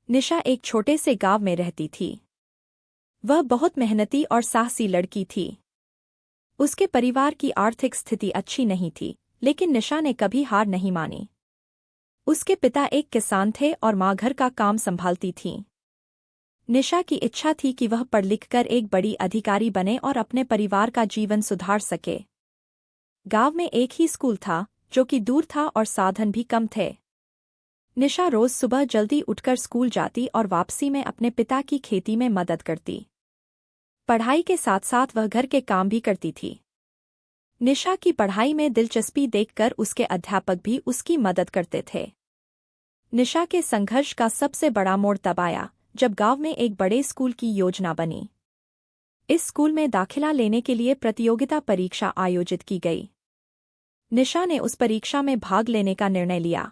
निशा एक छोटे से गांव में रहती थी। वह बहुत मेहनती और साहसी लड़की थी। उसके परिवार की आर्थिक स्थिति अच्छी नहीं थी, लेकिन निशा ने कभी हार नहीं मानी। उसके पिता एक किसान थे और माँ घर का काम संभालती थीं। निशा की इच्छा थी कि वह पढ़ लिखकर एक बड़ी अधिकारी बने और अपने परिवार का जीवन सुधार सके। गांव में एक ही स्कूल था, जो कि दूर था और साधन भी कम थे। निशा रोज सुबह जल्दी उठकर स्कूल जाती और वापसी में अपने पिता की खेती में मदद करती। पढ़ाई के साथ साथ वह घर के काम भी करती थी। निशा की पढ़ाई में दिलचस्पी देखकर उसके अध्यापक भी उसकी मदद करते थे। निशा के संघर्ष का सबसे बड़ा मोड़ तब आया जब गांव में एक बड़े स्कूल की योजना बनी। इस स्कूल में दाखिला लेने के लिए प्रतियोगिता परीक्षा आयोजित की गई। निशा ने उस परीक्षा में भाग लेने का निर्णय लिया।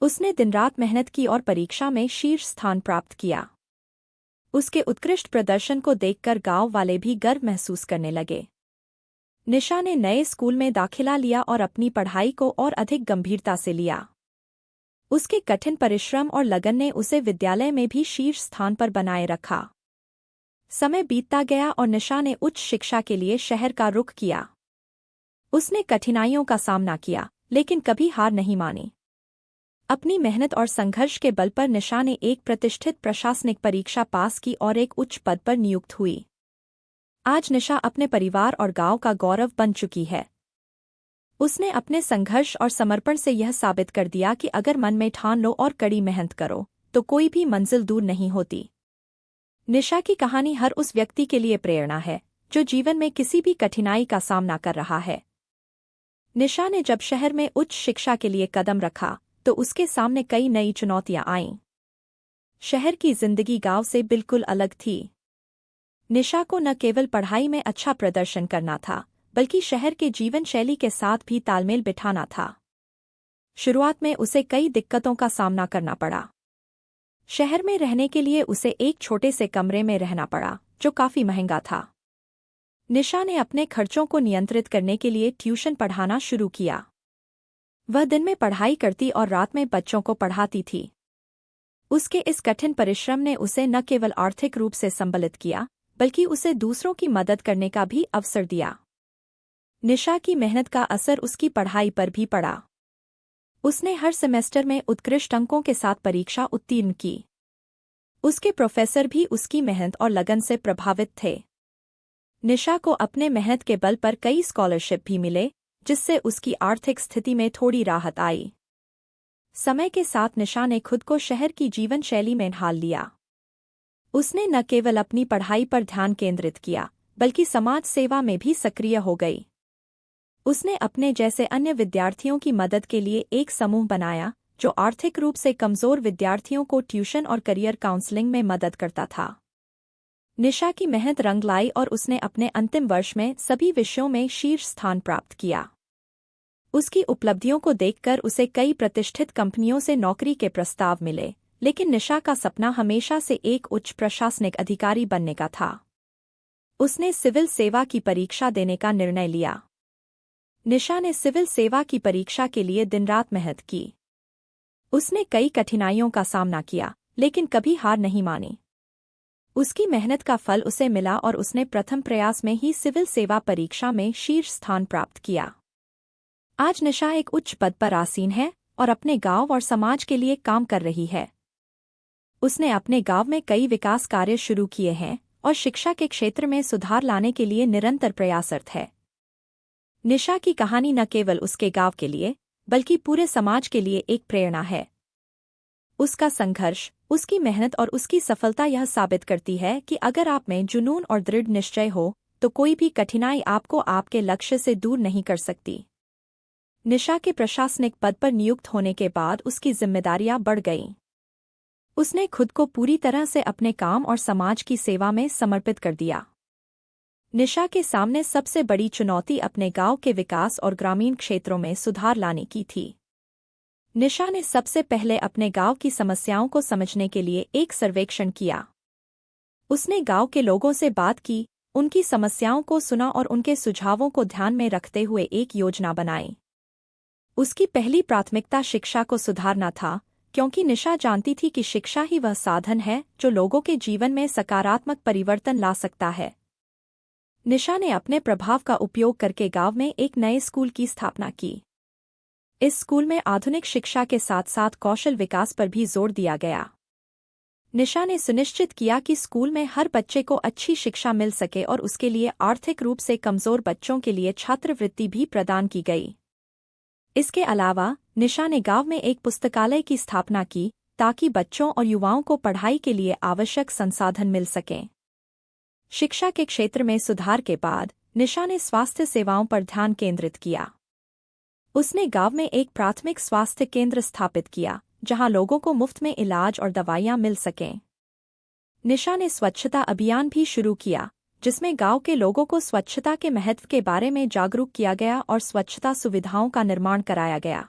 उसने दिन-रात मेहनत की और परीक्षा में शीर्ष स्थान प्राप्त किया। उसके उत्कृष्ट प्रदर्शन को देखकर गांव वाले भी गर्व महसूस करने लगे। निशा ने नए स्कूल में दाखिला लिया और अपनी पढ़ाई को और अधिक गंभीरता से लिया। उसके कठिन परिश्रम और लगन ने उसे विद्यालय में भी शीर्ष स्थान पर बनाए रखा। समय बीतता गया और निशा ने उच्च शिक्षा के लिए शहर का रुख किया। उसने कठिनाइयों का सामना किया, लेकिन कभी हार नहीं मानी। अपनी मेहनत और संघर्ष के बल पर निशा ने एक प्रतिष्ठित प्रशासनिक परीक्षा पास की और एक उच्च पद पर नियुक्त हुई। आज निशा अपने परिवार और गांव का गौरव बन चुकी है। उसने अपने संघर्ष और समर्पण से यह साबित कर दिया कि अगर मन में ठान लो और कड़ी मेहनत करो, तो कोई भी मंजिल दूर नहीं होती। निशा की कहानी हर उस व्यक्ति के लिए प्रेरणा है, जो जीवन में किसी भी कठिनाई का सामना कर रहा है। निशा ने जब शहर में उच्च शिक्षा के लिए कदम रखा, तो उसके सामने कई नई चुनौतियां आईं। शहर की जिंदगी गांव से बिल्कुल अलग थी। निशा को न केवल पढ़ाई में अच्छा प्रदर्शन करना था, बल्कि शहर के जीवन शैली के साथ भी तालमेल बिठाना था। शुरुआत में उसे कई दिक्कतों का सामना करना पड़ा। शहर में रहने के लिए उसे एक छोटे से कमरे में रहना पड़ा, जो काफी महंगा था। निशा ने अपने खर्चों को नियंत्रित करने के लिए ट्यूशन पढ़ाना शुरू किया। वह दिन में पढ़ाई करती और रात में बच्चों को पढ़ाती थी। उसके इस कठिन परिश्रम ने उसे न केवल आर्थिक रूप से संबलित किया, बल्कि उसे दूसरों की मदद करने का भी अवसर दिया। निशा की मेहनत का असर उसकी पढ़ाई पर भी पड़ा। उसने हर सेमेस्टर में उत्कृष्ट अंकों के साथ परीक्षा उत्तीर्ण की। उसके प्रोफेसर भी उसकी मेहनत और लगन से प्रभावित थे। निशा को अपने मेहनत के बल पर कई स्कॉलरशिप भी मिले, जिससे उसकी आर्थिक स्थिति में थोड़ी राहत आई। समय के साथ निशा ने खुद को शहर की जीवन शैली में ढाल लिया। उसने न केवल अपनी पढ़ाई पर ध्यान केंद्रित किया, बल्कि समाज सेवा में भी सक्रिय हो गई। उसने अपने जैसे अन्य विद्यार्थियों की मदद के लिए एक समूह बनाया, जो आर्थिक रूप से कमजोर विद्यार्थियों को ट्यूशन और करियर काउंसलिंग में मदद करता था। निशा की मेहनत रंग लाई और उसने अपने अंतिम वर्ष में सभी विषयों में शीर्ष स्थान प्राप्त किया। उसकी उपलब्धियों को देखकर उसे कई प्रतिष्ठित कंपनियों से नौकरी के प्रस्ताव मिले, लेकिन निशा का सपना हमेशा से एक उच्च प्रशासनिक अधिकारी बनने का था। उसने सिविल सेवा की परीक्षा देने का निर्णय लिया। निशा ने सिविल सेवा की परीक्षा के लिए दिन-रात मेहनत की। उसने कई कठिनाइयों का सामना किया, लेकिन कभी हार नहीं मानी। उसकी मेहनत का फल उसे मिला और उसने प्रथम प्रयास में ही सिविल सेवा परीक्षा में शीर्ष स्थान प्राप्त किया। आज निशा एक उच्च पद पर आसीन है और अपने गांव और समाज के लिए काम कर रही है। उसने अपने गांव में कई विकास कार्य शुरू किए हैं और शिक्षा के क्षेत्र में सुधार लाने के लिए निरंतर प्रयासरत है। निशा की कहानी न केवल उसके गांव के लिए, बल्कि पूरे समाज के लिए एक प्रेरणा है। उसका संघर्ष, उसकी मेहनत और उसकी सफलता यह साबित करती है कि अगर आप में जुनून और दृढ़ निश्चय हो, तो कोई भी कठिनाई आपको आपके लक्ष्य से दूर नहीं कर सकती। निशा के प्रशासनिक पद पर नियुक्त होने के बाद उसकी जिम्मेदारियां बढ़ गईं। उसने खुद को पूरी तरह से अपने काम और समाज की सेवा में समर्पित कर दिया। निशा के सामने सबसे बड़ी चुनौती अपने गांव के विकास और ग्रामीण क्षेत्रों में सुधार लाने की थी। निशा ने सबसे पहले अपने गांव की समस्याओं को समझने के लिए एक सर्वेक्षण किया। उसने गांव के लोगों से बात की, उनकी समस्याओं को सुना और उनके सुझावों को ध्यान में रखते हुए एक योजना बनाई। उसकी पहली प्राथमिकता शिक्षा को सुधारना था, क्योंकि निशा जानती थी कि शिक्षा ही वह साधन है जो लोगों के जीवन में सकारात्मक परिवर्तन ला सकता है। निशा ने अपने प्रभाव का उपयोग करके गांव में एक नए स्कूल की स्थापना की। इस स्कूल में आधुनिक शिक्षा के साथ साथ कौशल विकास पर भी जोर दिया गया। निशा ने सुनिश्चित किया कि स्कूल में हर बच्चे को अच्छी शिक्षा मिल सके और उसके लिए आर्थिक रूप से कमजोर बच्चों के लिए छात्रवृत्ति भी प्रदान की गई। इसके अलावा निशा ने गांव में एक पुस्तकालय की स्थापना की ताकि बच्चों और युवाओं को पढ़ाई के लिए आवश्यक संसाधन मिल सकें। शिक्षा के क्षेत्र में सुधार के बाद निशा ने स्वास्थ्य सेवाओं पर ध्यान केंद्रित किया। उसने गांव में एक प्राथमिक स्वास्थ्य केंद्र स्थापित किया जहां लोगों को मुफ्त में इलाज और दवाइयां मिल सकें। निशा ने स्वच्छता अभियान भी शुरू किया जिसमें गांव के लोगों को स्वच्छता के महत्व के बारे में जागरूक किया गया और स्वच्छता सुविधाओं का निर्माण कराया गया।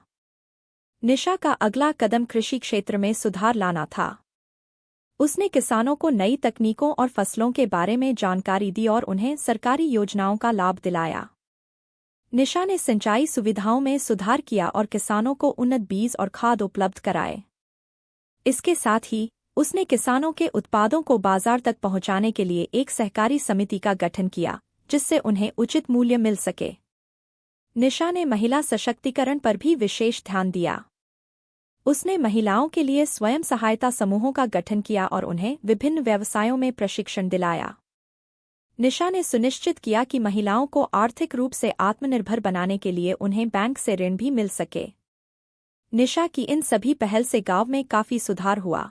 निशा का अगला कदम कृषि क्षेत्र में सुधार लाना था। उसने किसानों को नई तकनीकों और फसलों के बारे में जानकारी दी और उन्हें सरकारी योजनाओं का लाभ दिलाया। निशा ने सिंचाई सुविधाओं में सुधार किया और किसानों को उन्नत बीज और खाद उपलब्ध कराए। इसके साथ ही उसने किसानों के उत्पादों को बाजार तक पहुंचाने के लिए एक सहकारी समिति का गठन किया जिससे उन्हें उचित मूल्य मिल सके। निशा ने महिला सशक्तिकरण पर भी विशेष ध्यान दिया। उसने महिलाओं के लिए स्वयं सहायता समूहों का गठन किया और उन्हें विभिन्न व्यवसायों में प्रशिक्षण दिलाया। निशा ने सुनिश्चित किया कि महिलाओं को आर्थिक रूप से आत्मनिर्भर बनाने के लिए उन्हें बैंक से ऋण भी मिल सके। निशा की इन सभी पहल से गांव में काफी सुधार हुआ।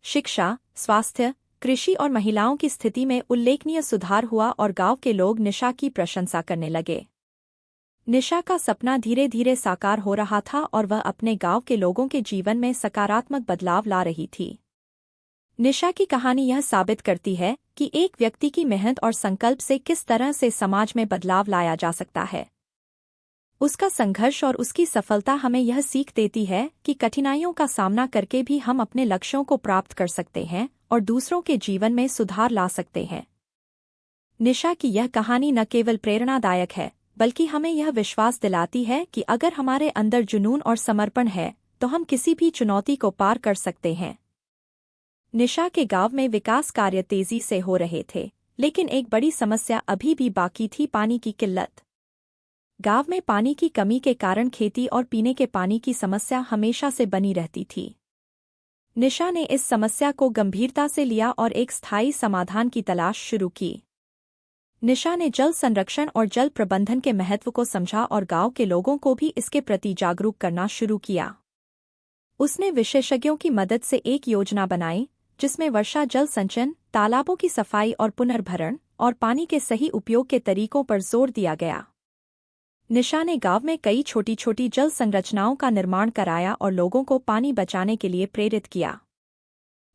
शिक्षा, स्वास्थ्य, कृषि और महिलाओं की स्थिति में उल्लेखनीय सुधार हुआ और गांव के लोग निशा की प्रशंसा करने लगे। निशा का सपना धीरे धीरे साकार हो रहा था और वह अपने गांव के लोगों के जीवन में सकारात्मक बदलाव ला रही थी। निशा की कहानी यह साबित करती है कि एक व्यक्ति की मेहनत और संकल्प से किस तरह से समाज में बदलाव लाया जा सकता है। उसका संघर्ष और उसकी सफलता हमें यह सीख देती है कि कठिनाइयों का सामना करके भी हम अपने लक्ष्यों को प्राप्त कर सकते हैं और दूसरों के जीवन में सुधार ला सकते हैं। निशा की यह कहानी न केवल प्रेरणादायक है बल्कि हमें यह विश्वास दिलाती है कि अगर हमारे अंदर जुनून और समर्पण है तो हम किसी भी चुनौती को पार कर सकते हैं। निशा के गांव में विकास कार्य तेजी से हो रहे थे, लेकिन एक बड़ी समस्या अभी भी बाकी थी, पानी की किल्लत। गांव में पानी की कमी के कारण खेती और पीने के पानी की समस्या हमेशा से बनी रहती थी। निशा ने इस समस्या को गंभीरता से लिया और एक स्थायी समाधान की तलाश शुरू की। निशा ने जल संरक्षण और जल प्रबंधन के महत्व को समझा और गांव के लोगों को भी इसके प्रति जागरूक करना शुरू किया। उसने विशेषज्ञों की मदद से एक योजना बनाई जिसमें वर्षा जल संचयन, तालाबों की सफाई और पुनर्भरण और पानी के सही उपयोग के तरीकों पर जोर दिया गया। निशा ने गांव में कई छोटी छोटी जल संरचनाओं का निर्माण कराया और लोगों को पानी बचाने के लिए प्रेरित किया।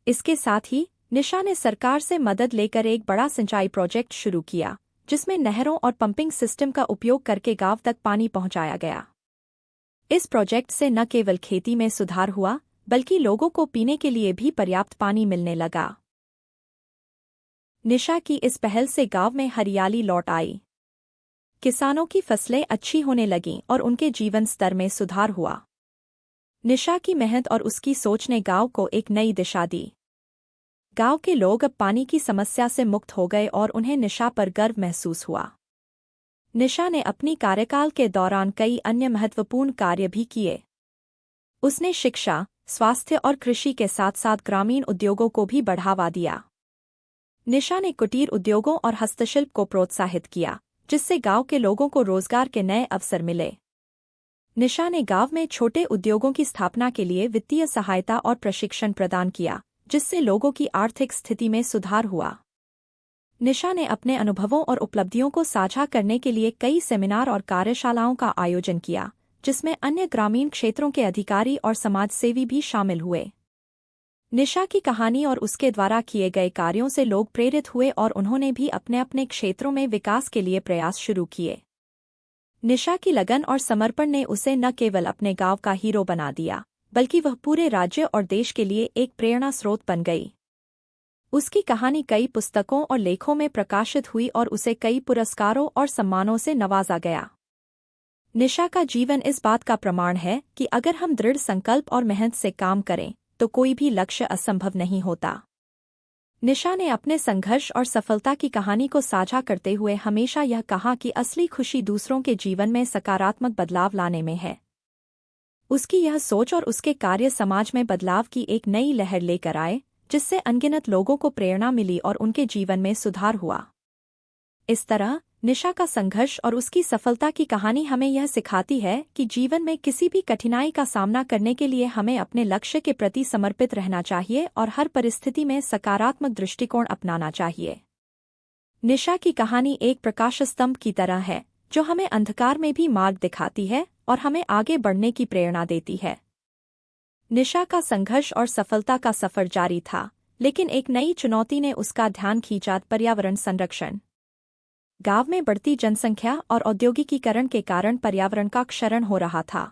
इसके साथ ही निशा ने सरकार से मदद लेकर एक बड़ा सिंचाई प्रोजेक्ट शुरू किया जिसमें नहरों और पंपिंग सिस्टम का उपयोग करके गांव तक पानी पहुंचाया गया। इस प्रोजेक्ट से न केवल खेती में सुधार हुआ बल्कि लोगों को पीने के लिए भी पर्याप्त पानी मिलने लगा। निशा की इस पहल से गांव में हरियाली लौट आई। किसानों की फसलें अच्छी होने लगीं और उनके जीवन स्तर में सुधार हुआ। निशा की मेहनत और उसकी सोच ने गांव को एक नई दिशा दी। गांव के लोग अब पानी की समस्या से मुक्त हो गए और उन्हें निशा पर गर्व महसूस हुआ। निशा ने अपनी कार्यकाल के दौरान कई अन्य महत्वपूर्ण कार्य भी किए। उसने शिक्षा, स्वास्थ्य और कृषि के साथ साथ ग्रामीण उद्योगों को भी बढ़ावा दिया। निशा ने कुटीर उद्योगों और हस्तशिल्प को प्रोत्साहित किया जिससे गांव के लोगों को रोजगार के नए अवसर मिले। निशा ने गांव में छोटे उद्योगों की स्थापना के लिए वित्तीय सहायता और प्रशिक्षण प्रदान किया जिससे लोगों की आर्थिक स्थिति में सुधार हुआ। निशा ने अपने अनुभवों और उपलब्धियों को साझा करने के लिए कई सेमिनार और कार्यशालाओं का आयोजन किया जिसमें अन्य ग्रामीण क्षेत्रों के अधिकारी और समाजसेवी भी शामिल हुए। निशा की कहानी और उसके द्वारा किए गए कार्यों से लोग प्रेरित हुए और उन्होंने भी अपने अपने क्षेत्रों में विकास के लिए प्रयास शुरू किए। निशा की लगन और समर्पण ने उसे न केवल अपने गांव का हीरो बना दिया बल्कि वह पूरे राज्य और देश के लिए एक प्रेरणा स्रोत बन गई। उसकी कहानी कई पुस्तकों और लेखों में प्रकाशित हुई और उसे कई पुरस्कारों और सम्मानों से नवाजा गया। निशा का जीवन इस बात का प्रमाण है कि अगर हम दृढ़ संकल्प और मेहनत से काम करें तो कोई भी लक्ष्य असंभव नहीं होता। निशा ने अपने संघर्ष और सफलता की कहानी को साझा करते हुए हमेशा यह कहा कि असली खुशी दूसरों के जीवन में सकारात्मक बदलाव लाने में है। उसकी यह सोच और उसके कार्य समाज में बदलाव की एक नई लहर लेकर आए, जिससे अनगिनत लोगों को प्रेरणा मिली और उनके जीवन में सुधार हुआ। इस तरह निशा का संघर्ष और उसकी सफलता की कहानी हमें यह सिखाती है कि जीवन में किसी भी कठिनाई का सामना करने के लिए हमें अपने लक्ष्य के प्रति समर्पित रहना चाहिए और हर परिस्थिति में सकारात्मक दृष्टिकोण अपनाना चाहिए। निशा की कहानी एक प्रकाश स्तंभ की तरह है, जो हमें अंधकार में भी मार्ग दिखाती है और हमें आगे बढ़ने की प्रेरणा देती है। निशा का संघर्ष और सफलता का सफर जारी था, लेकिन एक नई चुनौती ने उसका ध्यान खींचा: पर्यावरण संरक्षण। गांव में बढ़ती जनसंख्या और औद्योगिकीकरण के कारण पर्यावरण का क्षरण हो रहा था।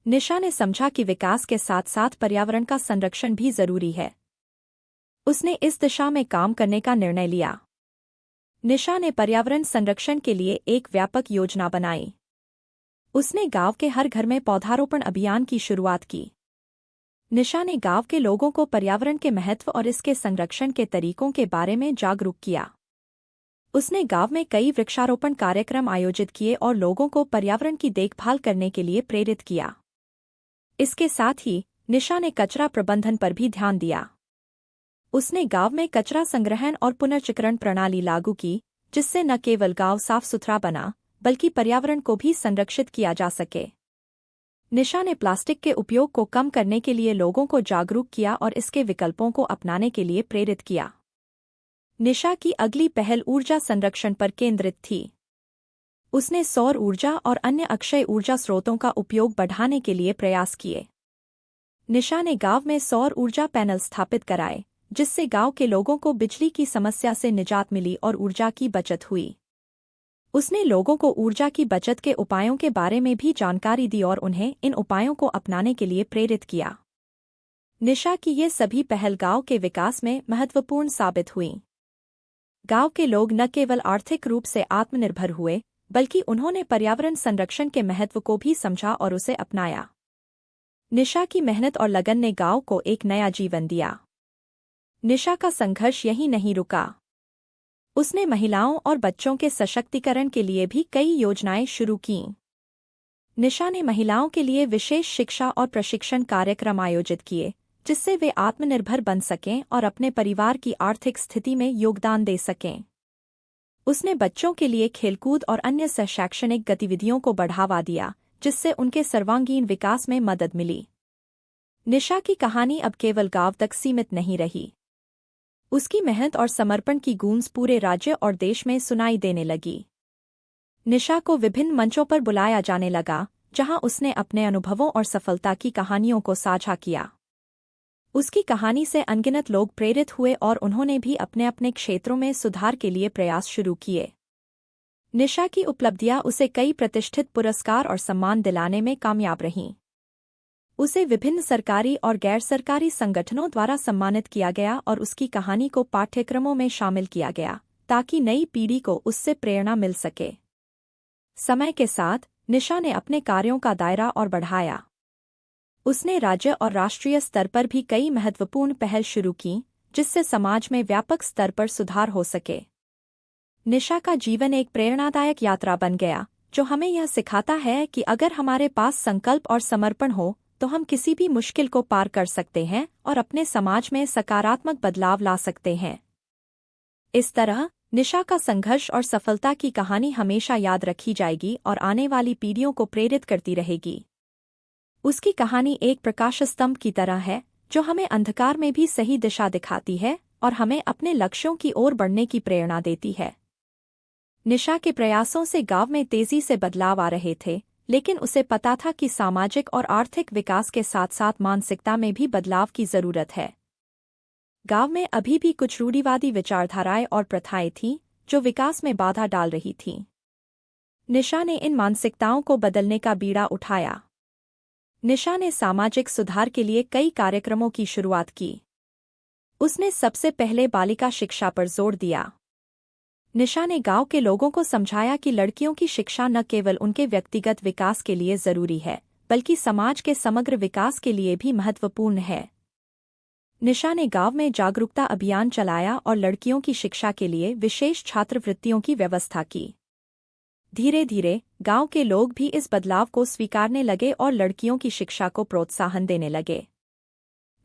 निशा ने समझा कि विकास के साथ साथ पर्यावरण का संरक्षण भी जरूरी है। उसने इस दिशा में काम करने का निर्णय लिया। निशा ने पर्यावरण संरक्षण के लिए एक व्यापक योजना बनाई। उसने गांव के हर घर में पौधारोपण अभियान की शुरुआत की। निशा ने गांव के लोगों को पर्यावरण के महत्व और इसके संरक्षण के तरीकों के बारे में जागरूक किया। उसने गांव में कई वृक्षारोपण कार्यक्रम आयोजित किए और लोगों को पर्यावरण की देखभाल करने के लिए प्रेरित किया। इसके साथ ही निशा ने कचरा प्रबंधन पर भी ध्यान दिया। उसने गांव में कचरा संग्रहण और पुनर्चक्रण प्रणाली लागू की, जिससे न केवल गांव साफ सुथरा बना, बल्कि पर्यावरण को भी संरक्षित किया जा सके। निशा ने प्लास्टिक के उपयोग को कम करने के लिए लोगों को जागरूक किया और इसके विकल्पों को अपनाने के लिए प्रेरित किया। निशा की अगली पहल ऊर्जा संरक्षण पर केंद्रित थी। उसने सौर ऊर्जा और अन्य अक्षय ऊर्जा स्रोतों का उपयोग बढ़ाने के लिए प्रयास किए। निशा ने गांव में सौर ऊर्जा पैनल स्थापित कराए, जिससे गांव के लोगों को बिजली की समस्या से निजात मिली और ऊर्जा की बचत हुई। उसने लोगों को ऊर्जा की बचत के उपायों के बारे में भी जानकारी दी और उन्हें इन उपायों को अपनाने के लिए प्रेरित किया। निशा की ये सभी पहल गांव के विकास में महत्वपूर्ण साबित हुईं। गांव के लोग न केवल आर्थिक रूप से आत्मनिर्भर हुए, बल्कि उन्होंने पर्यावरण संरक्षण के महत्व को भी समझा और उसे अपनाया। निशा की मेहनत और लगन ने गांव को एक नया जीवन दिया। निशा का संघर्ष यहीं नहीं रुका। उसने महिलाओं और बच्चों के सशक्तिकरण के लिए भी कई योजनाएं शुरू कीं। निशा ने महिलाओं के लिए विशेष शिक्षा और प्रशिक्षण कार्यक्रम आयोजित किए, जिससे वे आत्मनिर्भर बन सकें और अपने परिवार की आर्थिक स्थिति में योगदान दे सकें। उसने बच्चों के लिए खेलकूद और अन्य शैक्षणिक गतिविधियों को बढ़ावा दिया, जिससे उनके सर्वांगीण विकास में मदद मिली। निशा की कहानी अब केवल गांव तक सीमित नहीं रही। उसकी मेहनत और समर्पण की गूंज पूरे राज्य और देश में सुनाई देने लगी। निशा को विभिन्न मंचों पर बुलाया जाने लगा, जहां उसने अपने अनुभवों और सफलता की कहानियों को साझा किया। उसकी कहानी से अनगिनत लोग प्रेरित हुए और उन्होंने भी अपने अपने क्षेत्रों में सुधार के लिए प्रयास शुरू किए। निशा की उपलब्धियां उसे कई प्रतिष्ठित पुरस्कार और सम्मान दिलाने में कामयाब रहीं। उसे विभिन्न सरकारी और गैर सरकारी संगठनों द्वारा सम्मानित किया गया और उसकी कहानी को पाठ्यक्रमों में शामिल किया गया, ताकि नई पीढ़ी को उससे प्रेरणा मिल सके। समय के साथ निशा ने अपने कार्यों का दायरा और बढ़ाया। उसने राज्य और राष्ट्रीय स्तर पर भी कई महत्वपूर्ण पहल शुरू की, जिससे समाज में व्यापक स्तर पर सुधार हो सके। निशा का जीवन एक प्रेरणादायक यात्रा बन गया, जो हमें यह सिखाता है कि अगर हमारे पास संकल्प और समर्पण हो, तो हम किसी भी मुश्किल को पार कर सकते हैं और अपने समाज में सकारात्मक बदलाव ला सकते हैं। इस तरह निशा का संघर्ष और सफलता की कहानी हमेशा याद रखी जाएगी और आने वाली पीढ़ियों को प्रेरित करती रहेगी। उसकी कहानी एक प्रकाश स्तंभ की तरह है, जो हमें अंधकार में भी सही दिशा दिखाती है और हमें अपने लक्ष्यों की ओर बढ़ने की प्रेरणा देती है। निशा के प्रयासों से गांव में तेजी से बदलाव आ रहे थे, लेकिन उसे पता था कि सामाजिक और आर्थिक विकास के साथ साथ मानसिकता में भी बदलाव की जरूरत है। गांव में अभी भी कुछ रूढ़िवादी विचारधाराएं और प्रथाएं थीं, जो विकास में बाधा डाल रही थीं। निशा ने इन मानसिकताओं को बदलने का बीड़ा उठाया। निशा ने सामाजिक सुधार के लिए कई कार्यक्रमों की शुरुआत की। उसने सबसे पहले बालिका शिक्षा पर जोर दिया। निशा ने गांव के लोगों को समझाया कि लड़कियों की शिक्षा न केवल उनके व्यक्तिगत विकास के लिए जरूरी है, बल्कि समाज के समग्र विकास के लिए भी महत्वपूर्ण है। निशा ने गांव में जागरूकता अभियान चलाया और लड़कियों की शिक्षा के लिए विशेष छात्रवृत्तियों की व्यवस्था की। धीरे धीरे गांव के लोग भी इस बदलाव को स्वीकारने लगे और लड़कियों की शिक्षा को प्रोत्साहन देने लगे।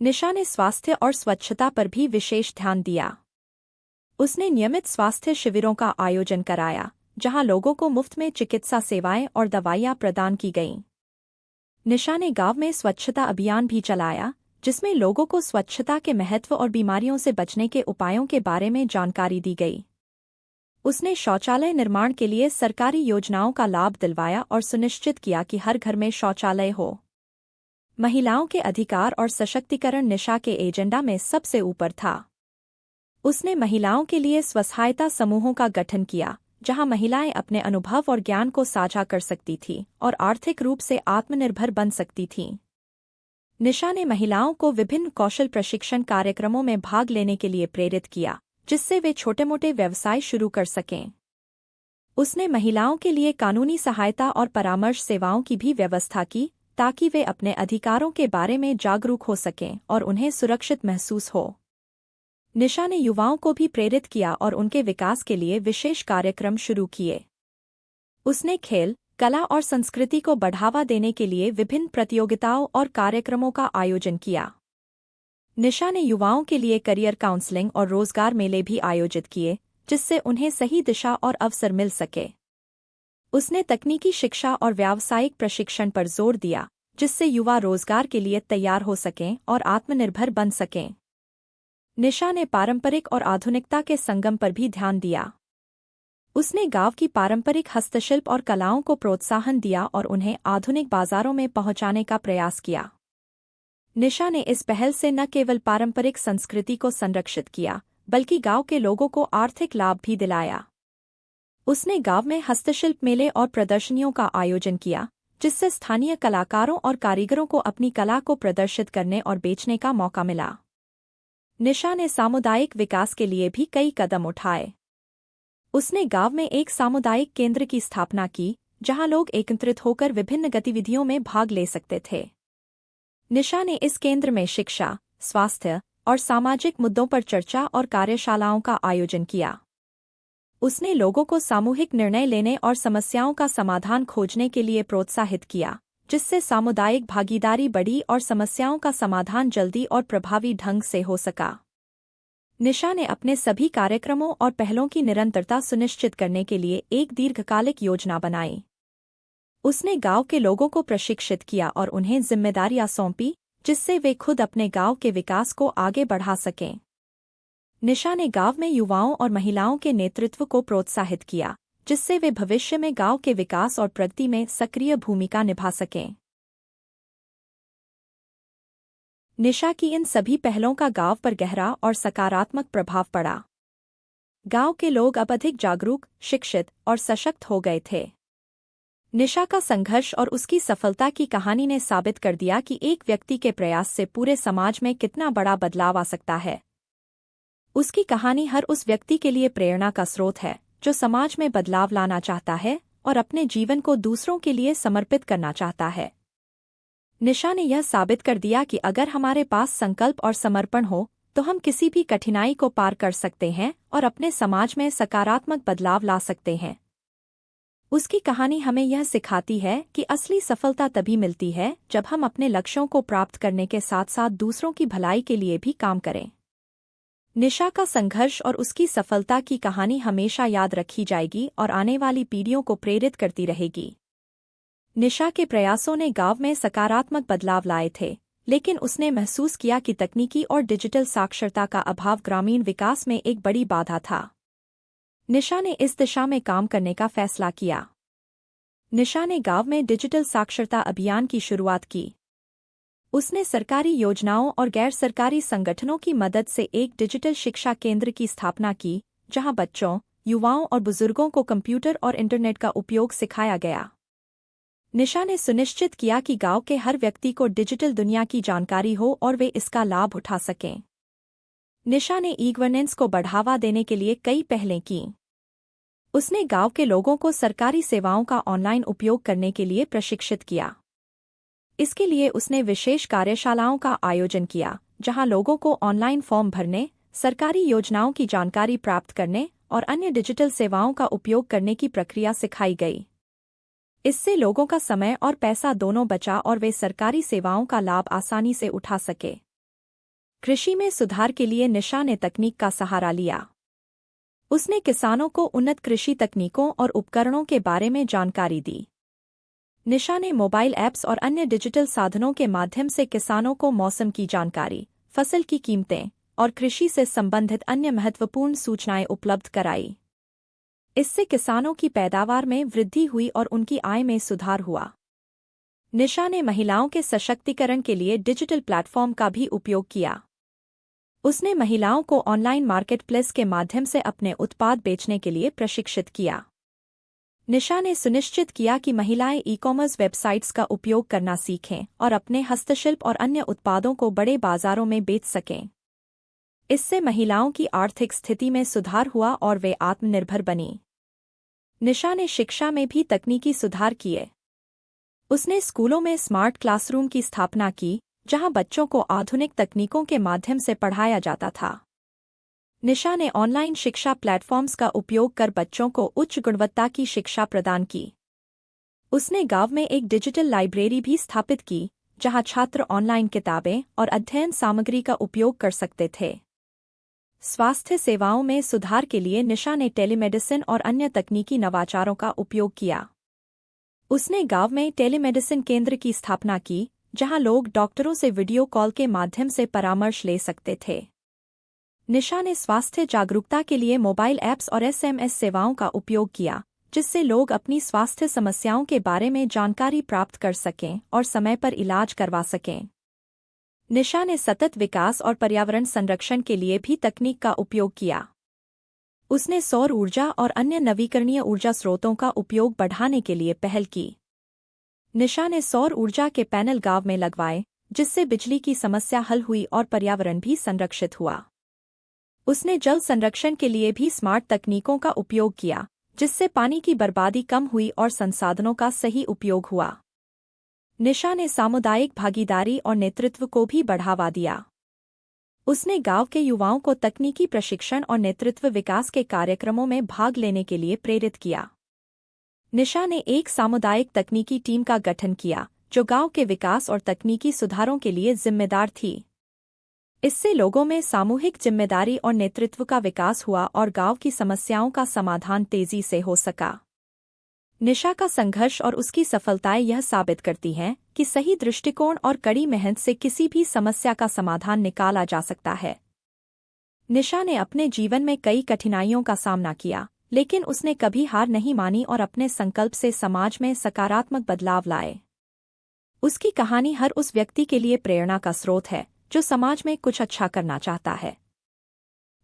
निशा ने स्वास्थ्य और स्वच्छता पर भी विशेष ध्यान दिया। उसने नियमित स्वास्थ्य शिविरों का आयोजन कराया, जहां लोगों को मुफ्त में चिकित्सा सेवाएं और दवाइयां प्रदान की गईं। निशा ने गांव में स्वच्छता अभियान भी चलाया, जिसमें लोगों को स्वच्छता के महत्व और बीमारियों से बचने के उपायों के बारे में जानकारी दी गई। उसने शौचालय निर्माण के लिए सरकारी योजनाओं का लाभ दिलवाया और सुनिश्चित किया कि हर घर में शौचालय हो। महिलाओं के अधिकार और सशक्तिकरण निशा के एजेंडा में सबसे ऊपर था। उसने महिलाओं के लिए स्वसहायता समूहों का गठन किया, जहां महिलाएं अपने अनुभव और ज्ञान को साझा कर सकती थीं और आर्थिक रूप से आत्मनिर्भर बन सकती थीं। निशा ने महिलाओं को विभिन्न कौशल प्रशिक्षण कार्यक्रमों में भाग लेने के लिए प्रेरित किया, जिससे वे छोटे-मोटे व्यवसाय शुरू कर सकें। उसने महिलाओं के लिए कानूनी सहायता और परामर्श सेवाओं की भी व्यवस्था की, ताकि वे अपने अधिकारों के बारे में जागरूक हो सकें और उन्हें सुरक्षित महसूस हो। निशा ने युवाओं को भी प्रेरित किया और उनके विकास के लिए विशेष कार्यक्रम शुरू किए। उसने खेल, कला और संस्कृति को बढ़ावा देने के लिए विभिन्न प्रतियोगिताओं और कार्यक्रमों का आयोजन किया। निशा ने युवाओं के लिए करियर काउंसलिंग और रोजगार मेले भी आयोजित किए, जिससे उन्हें सही दिशा और अवसर मिल सके। उसने तकनीकी शिक्षा और व्यावसायिक प्रशिक्षण पर जोर दिया, जिससे युवा रोजगार के लिए तैयार हो सकें और आत्मनिर्भर बन सकें। निशा ने पारंपरिक और आधुनिकता के संगम पर भी ध्यान दिया। उसने गांव की पारंपरिक हस्तशिल्प और कलाओं को प्रोत्साहन दिया और उन्हें आधुनिक बाजारों में पहुंचाने का प्रयास किया। निशा ने इस पहल से न केवल पारंपरिक संस्कृति को संरक्षित किया, बल्कि गांव के लोगों को आर्थिक लाभ भी दिलाया। उसने गांव में हस्तशिल्प मेले और प्रदर्शनियों का आयोजन किया, जिससे स्थानीय कलाकारों और कारीगरों को अपनी कला को प्रदर्शित करने और बेचने का मौका मिला। निशा ने सामुदायिक विकास के लिए भी कई कदम उठाए। उसने गांव में एक सामुदायिक केंद्र की स्थापना की, जहां लोग एकत्रित होकर विभिन्न गतिविधियों में भाग ले सकते थे। निशा ने इस केंद्र में शिक्षा, स्वास्थ्य और सामाजिक मुद्दों पर चर्चा और कार्यशालाओं का आयोजन किया। उसने लोगों को सामूहिक निर्णय लेने और समस्याओं का समाधान खोजने के लिए प्रोत्साहित किया, जिससे सामुदायिक भागीदारी बढ़ी और समस्याओं का समाधान जल्दी और प्रभावी ढंग से हो सका। निशा ने अपने सभी कार्यक्रमों और पहलों की निरंतरता सुनिश्चित करने के लिए एक दीर्घकालिक योजना बनाई। उसने गांव के लोगों को प्रशिक्षित किया और उन्हें जिम्मेदारियां सौंपी, जिससे वे खुद अपने गांव के विकास को आगे बढ़ा सकें। निशा ने गांव में युवाओं और महिलाओं के नेतृत्व को प्रोत्साहित किया, जिससे वे भविष्य में गांव के विकास और प्रगति में सक्रिय भूमिका निभा सकें। निशा की इन सभी पहलों का गांव पर गहरा और सकारात्मक प्रभाव पड़ा। गांव के लोग अब अधिक जागरूक, शिक्षित और सशक्त हो गए थे। निशा का संघर्ष और उसकी सफलता की कहानी ने साबित कर दिया कि एक व्यक्ति के प्रयास से पूरे समाज में कितना बड़ा बदलाव आ सकता है। उसकी कहानी हर उस व्यक्ति के लिए प्रेरणा का स्रोत है, जो समाज में बदलाव लाना चाहता है और अपने जीवन को दूसरों के लिए समर्पित करना चाहता है। निशा ने यह साबित कर दिया कि अगर हमारे पास संकल्प और समर्पण हो, तो हम किसी भी कठिनाई को पार कर सकते हैं और अपने समाज में सकारात्मक बदलाव ला सकते हैं। उसकी कहानी हमें यह सिखाती है कि असली सफलता तभी मिलती है जब हम अपने लक्ष्यों को प्राप्त करने के साथ साथ दूसरों की भलाई के लिए भी काम करें। निशा का संघर्ष और उसकी सफलता की कहानी हमेशा याद रखी जाएगी और आने वाली पीढ़ियों को प्रेरित करती रहेगी। निशा के प्रयासों ने गांव में सकारात्मक बदलाव लाए थे, लेकिन उसने महसूस किया कि तकनीकी और डिजिटल साक्षरता का अभाव ग्रामीण विकास में एक बड़ी बाधा था। निशा ने इस दिशा में काम करने का फैसला किया। निशा ने गांव में डिजिटल साक्षरता अभियान की शुरुआत की। उसने सरकारी योजनाओं और गैर सरकारी संगठनों की मदद से एक डिजिटल शिक्षा केंद्र की स्थापना की, जहां बच्चों, युवाओं और बुजुर्गों को कंप्यूटर और इंटरनेट का उपयोग सिखाया गया। निशा ने सुनिश्चित किया कि गांव के हर व्यक्ति को डिजिटल दुनिया की जानकारी हो और वे इसका लाभ उठा सकें। निशा ने ई-गवर्नेंस को बढ़ावा देने के लिए कई पहलें कीं। उसने गांव के लोगों को सरकारी सेवाओं का ऑनलाइन उपयोग करने के लिए प्रशिक्षित किया। इसके लिए उसने विशेष कार्यशालाओं का आयोजन किया, जहां लोगों को ऑनलाइन फॉर्म भरने, सरकारी योजनाओं की जानकारी प्राप्त करने और अन्य डिजिटल सेवाओं का उपयोग करने की प्रक्रिया सिखाई गई। इससे लोगों का समय और पैसा दोनों बचा और वे सरकारी सेवाओं का लाभ आसानी से उठा सके। कृषि में सुधार के लिए निशा ने तकनीक का सहारा लिया। उसने किसानों को उन्नत कृषि तकनीकों और उपकरणों के बारे में जानकारी दी। निशा ने मोबाइल ऐप्स और अन्य डिजिटल साधनों के माध्यम से किसानों को मौसम की जानकारी, फसल की कीमतें और कृषि से संबंधित अन्य महत्वपूर्ण सूचनाएं उपलब्ध कराई। इससे किसानों की पैदावार में वृद्धि हुई और उनकी आय में सुधार हुआ। निशा ने महिलाओं के सशक्तिकरण के लिए डिजिटल प्लेटफॉर्म का भी उपयोग किया। उसने महिलाओं को ऑनलाइन मार्केटप्लेस के माध्यम से अपने उत्पाद बेचने के लिए प्रशिक्षित किया। निशा ने सुनिश्चित किया कि महिलाएं ई-कॉमर्स वेबसाइट्स का उपयोग करना सीखें और अपने हस्तशिल्प और अन्य उत्पादों को बड़े बाजारों में बेच सकें। इससे महिलाओं की आर्थिक स्थिति में सुधार हुआ और वे आत्मनिर्भर बनीं। निशा ने शिक्षा में भी तकनीकी सुधार किए। उसने स्कूलों में स्मार्ट क्लासरूम की स्थापना की, जहां बच्चों को आधुनिक तकनीकों के माध्यम से पढ़ाया जाता था। निशा ने ऑनलाइन शिक्षा प्लेटफॉर्म्स का उपयोग कर बच्चों को उच्च गुणवत्ता की शिक्षा प्रदान की। उसने गांव में एक डिजिटल लाइब्रेरी भी स्थापित की, जहां छात्र ऑनलाइन किताबें और अध्ययन सामग्री का उपयोग कर सकते थे। स्वास्थ्य सेवाओं में सुधार के लिए निशा ने टेलीमेडिसिन और अन्य तकनीकी नवाचारों का उपयोग किया। उसने गांव में टेलीमेडिसिन केंद्र की स्थापना की, जहां लोग डॉक्टरों से वीडियो कॉल के माध्यम से परामर्श ले सकते थे। निशा ने स्वास्थ्य जागरूकता के लिए मोबाइल ऐप्स और SMS सेवाओं का उपयोग किया, जिससे लोग अपनी स्वास्थ्य समस्याओं के बारे में जानकारी प्राप्त कर सकें और समय पर इलाज करवा सकें। निशा ने सतत विकास और पर्यावरण संरक्षण के लिए भी तकनीक का उपयोग किया। उसने सौर ऊर्जा और अन्य नवीकरणीय ऊर्जा स्रोतों का उपयोग बढ़ाने के लिए पहल की। निशा ने सौर ऊर्जा के पैनल गांव में लगवाए, जिससे बिजली की समस्या हल हुई और पर्यावरण भी संरक्षित हुआ। उसने जल संरक्षण के लिए भी स्मार्ट तकनीकों का उपयोग किया, जिससे पानी की बर्बादी कम हुई और संसाधनों का सही उपयोग हुआ। निशा ने सामुदायिक भागीदारी और नेतृत्व को भी बढ़ावा दिया। उसने गांव के युवाओं को तकनीकी प्रशिक्षण और नेतृत्व विकास के कार्यक्रमों में भाग लेने के लिए प्रेरित किया। निशा ने एक सामुदायिक तकनीकी टीम का गठन किया, जो गांव के विकास और तकनीकी सुधारों के लिए जिम्मेदार थी। इससे लोगों में सामूहिक जिम्मेदारी और नेतृत्व का विकास हुआ और गांव की समस्याओं का समाधान तेजी से हो सका। निशा का संघर्ष और उसकी सफलताएं यह साबित करती हैं कि सही दृष्टिकोण और कड़ी मेहनत से किसी भी समस्या का समाधान निकाला जा सकता है। निशा ने अपने जीवन में कई कठिनाइयों का सामना किया, लेकिन उसने कभी हार नहीं मानी और अपने संकल्प से समाज में सकारात्मक बदलाव लाए। उसकी कहानी हर उस व्यक्ति के लिए प्रेरणा का स्रोत है, जो समाज में कुछ अच्छा करना चाहता है।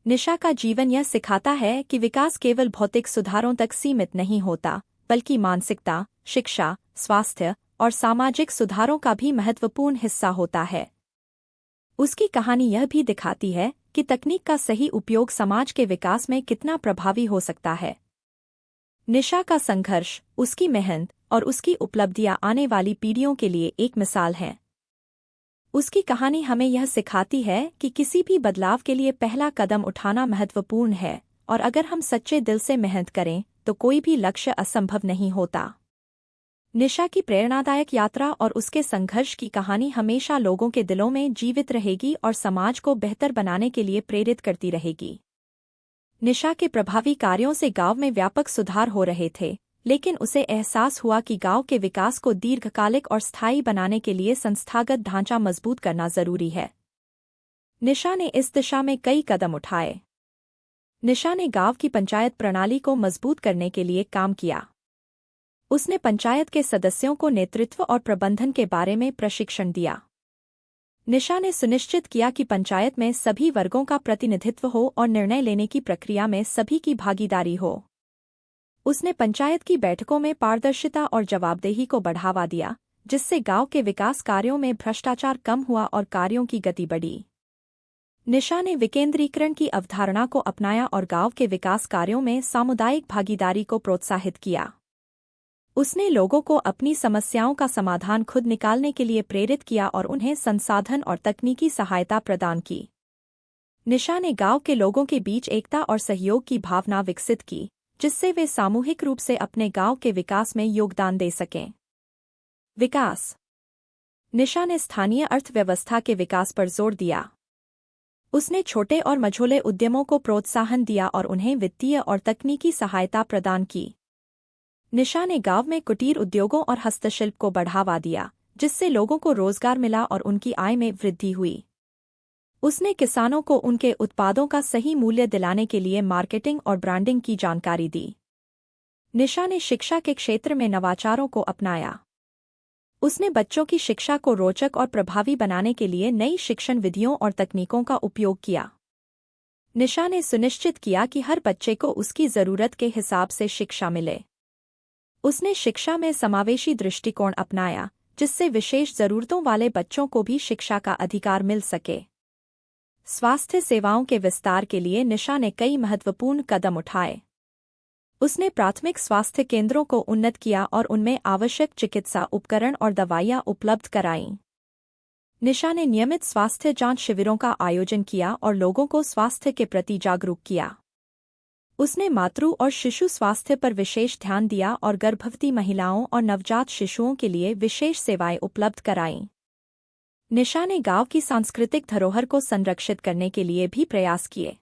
निशा का जीवन यह सिखाता है कि विकास केवल भौतिक सुधारों तक सीमित नहीं होता, बल्कि मानसिकता, शिक्षा, स्वास्थ्य और सामाजिक सुधारों का भी महत्वपूर्ण हिस्सा होता है। उसकी कहानी यह भी दिखाती है कि तकनीक का सही उपयोग समाज के विकास में कितना प्रभावी हो सकता है। निशा का संघर्ष, उसकी मेहनत और उसकी उपलब्धियां आने वाली पीढ़ियों के लिए एक मिसाल है। उसकी कहानी हमें यह सिखाती है कि किसी भी बदलाव के लिए पहला कदम उठाना महत्वपूर्ण है, और अगर हम सच्चे दिल से मेहनत करें तो कोई भी लक्ष्य असंभव नहीं होता। निशा की प्रेरणादायक यात्रा और उसके संघर्ष की कहानी हमेशा लोगों के दिलों में जीवित रहेगी और समाज को बेहतर बनाने के लिए प्रेरित करती रहेगी। निशा के प्रभावी कार्यों से गांव में व्यापक सुधार हो रहे थे, लेकिन उसे एहसास हुआ कि गांव के विकास को दीर्घकालिक और स्थायी बनाने के लिए संस्थागत ढांचा मजबूत करना जरूरी है। निशा ने इस दिशा में कई कदम उठाए। निशा ने गांव की पंचायत प्रणाली को मजबूत करने के लिए काम किया। उसने पंचायत के सदस्यों को नेतृत्व और प्रबंधन के बारे में प्रशिक्षण दिया। निशा ने सुनिश्चित किया कि पंचायत में सभी वर्गों का प्रतिनिधित्व हो और निर्णय लेने की प्रक्रिया में सभी की भागीदारी हो। उसने पंचायत की बैठकों में पारदर्शिता और जवाबदेही को बढ़ावा दिया, जिससे गांव के विकास कार्यों में भ्रष्टाचार कम हुआ और कार्यों की गति बढ़ी। निशा ने विकेंद्रीकरण की अवधारणा को अपनाया और गांव के विकास कार्यों में सामुदायिक भागीदारी को प्रोत्साहित किया। उसने लोगों को अपनी समस्याओं का समाधान खुद निकालने के लिए प्रेरित किया और उन्हें संसाधन और तकनीकी सहायता प्रदान की। निशा ने गांव के लोगों के बीच एकता और सहयोग की भावना विकसित की, जिससे वे सामूहिक रूप से अपने गांव के विकास में योगदान दे सकें। विकास। निशा ने स्थानीय अर्थव्यवस्था के विकास पर जोर दिया। उसने छोटे और मझोले उद्यमों को प्रोत्साहन दिया और उन्हें वित्तीय और तकनीकी सहायता प्रदान की। निशा ने गांव में कुटीर उद्योगों और हस्तशिल्प को बढ़ावा दिया, जिससे लोगों को रोजगार मिला और उनकी आय में वृद्धि हुई। उसने किसानों को उनके उत्पादों का सही मूल्य दिलाने के लिए मार्केटिंग और ब्रांडिंग की जानकारी दी। निशा ने शिक्षा के क्षेत्र में नवाचारों को अपनाया। उसने बच्चों की शिक्षा को रोचक और प्रभावी बनाने के लिए नई शिक्षण विधियों और तकनीकों का उपयोग किया। निशा ने सुनिश्चित किया कि हर बच्चे को उसकी ज़रूरत के हिसाब से शिक्षा मिले। उसने शिक्षा में समावेशी दृष्टिकोण अपनाया, जिससे विशेष ज़रूरतों वाले बच्चों को भी शिक्षा का अधिकार मिल सके। स्वास्थ्य सेवाओं के विस्तार के लिए निशा ने कई महत्वपूर्ण कदम उठाए। उसने प्राथमिक स्वास्थ्य केंद्रों को उन्नत किया और उनमें आवश्यक चिकित्सा उपकरण और दवाइयाँ उपलब्ध कराईं। निशा ने नियमित स्वास्थ्य जांच शिविरों का आयोजन किया और लोगों को स्वास्थ्य के प्रति जागरूक किया। उसने मातृ और शिशु स्वास्थ्य पर विशेष ध्यान दिया और गर्भवती महिलाओं और नवजात शिशुओं के लिए विशेष सेवाएं उपलब्ध कराईं। निशा ने गांव की सांस्कृतिक धरोहर को संरक्षित करने के लिए भी प्रयास किए।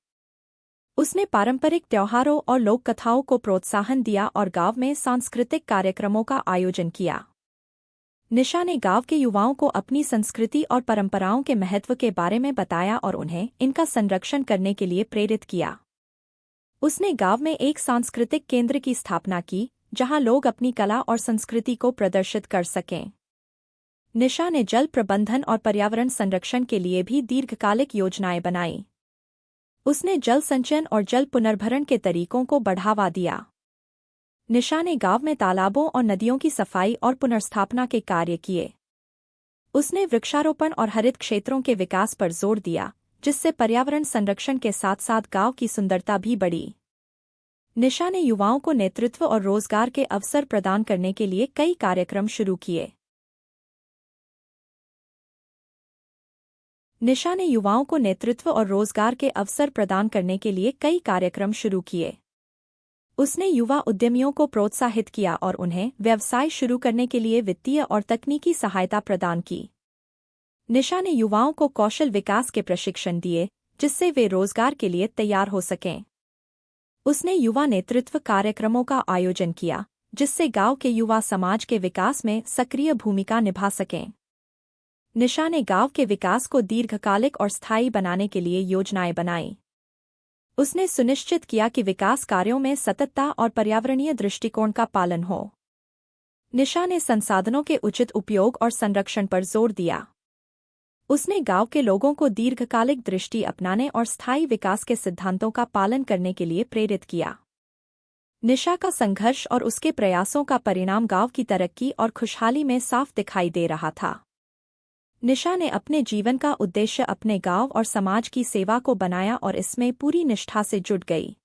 उसने पारंपरिक त्योहारों और लोक कथाओं को प्रोत्साहन दिया और गांव में सांस्कृतिक कार्यक्रमों का आयोजन किया। निशा ने गांव के युवाओं को अपनी संस्कृति और परंपराओं के महत्व के बारे में बताया और उन्हें इनका संरक्षण करने के लिए प्रेरित किया। उसने गांव में एक सांस्कृतिक केंद्र की स्थापना की, जहां लोग अपनी कला और संस्कृति को प्रदर्शित कर सकें। निशा ने जल प्रबंधन और पर्यावरण संरक्षण के लिए भी दीर्घकालिक योजनाएं बनाईं। उसने जल संचयन और जल पुनर्भरण के तरीकों को बढ़ावा दिया। निशा ने गांव में तालाबों और नदियों की सफाई और पुनर्स्थापना के कार्य किए। उसने वृक्षारोपण और हरित क्षेत्रों के विकास पर जोर दिया, जिससे पर्यावरण संरक्षण के साथ साथ गांव की सुंदरता भी बढ़ी। निशा ने युवाओं को नेतृत्व और रोजगार के अवसर प्रदान करने के लिए कई कार्यक्रम शुरू किए। निशा ने युवाओं को नेतृत्व और रोजगार के अवसर प्रदान करने के लिए कई कार्यक्रम शुरू किए। उसने युवा उद्यमियों को प्रोत्साहित किया और उन्हें व्यवसाय शुरू करने के लिए वित्तीय और तकनीकी सहायता प्रदान की। निशा ने युवाओं को कौशल विकास के प्रशिक्षण दिए, जिससे वे रोजगार के लिए तैयार हो सकें। उसने युवा नेतृत्व कार्यक्रमों का आयोजन किया, जिससे गांव के युवा समाज के विकास में सक्रिय भूमिका निभा सकें। निशा ने गांव के विकास को दीर्घकालिक और स्थायी बनाने के लिए योजनाएं बनाईं। उसने सुनिश्चित किया कि विकास कार्यों में सततता और पर्यावरणीय दृष्टिकोण का पालन हो। निशा ने संसाधनों के उचित उपयोग और संरक्षण पर जोर दिया। उसने गांव के लोगों को दीर्घकालिक दृष्टि अपनाने और स्थायी विकास के सिद्धांतों का पालन करने के लिए प्रेरित किया। निशा का संघर्ष और उसके प्रयासों का परिणाम गांव की तरक्की और खुशहाली में साफ दिखाई दे रहा था। निशा ने अपने जीवन का उद्देश्य अपने गांव और समाज की सेवा को बनाया और इसमें पूरी निष्ठा से जुट गई।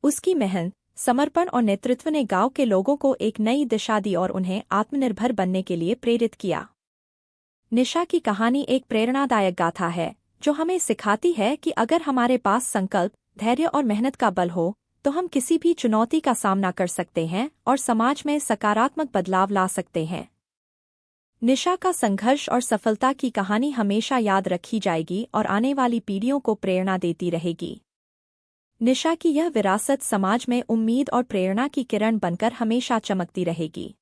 उसकी मेहनत, समर्पण और नेतृत्व ने गांव के लोगों को एक नई दिशा दी और उन्हें आत्मनिर्भर बनने के लिए प्रेरित किया। निशा की कहानी एक प्रेरणादायक गाथा है, जो हमें सिखाती है कि अगर हमारे पास संकल्प, धैर्य और मेहनत का बल हो, तो हम किसी भी चुनौती का सामना कर सकते हैं और समाज में सकारात्मक बदलाव ला सकते हैं। निशा का संघर्ष और सफलता की कहानी हमेशा याद रखी जाएगी और आने वाली पीढ़ियों को प्रेरणा देती रहेगी। निशा की यह विरासत समाज में उम्मीद और प्रेरणा की किरण बनकर हमेशा चमकती रहेगी।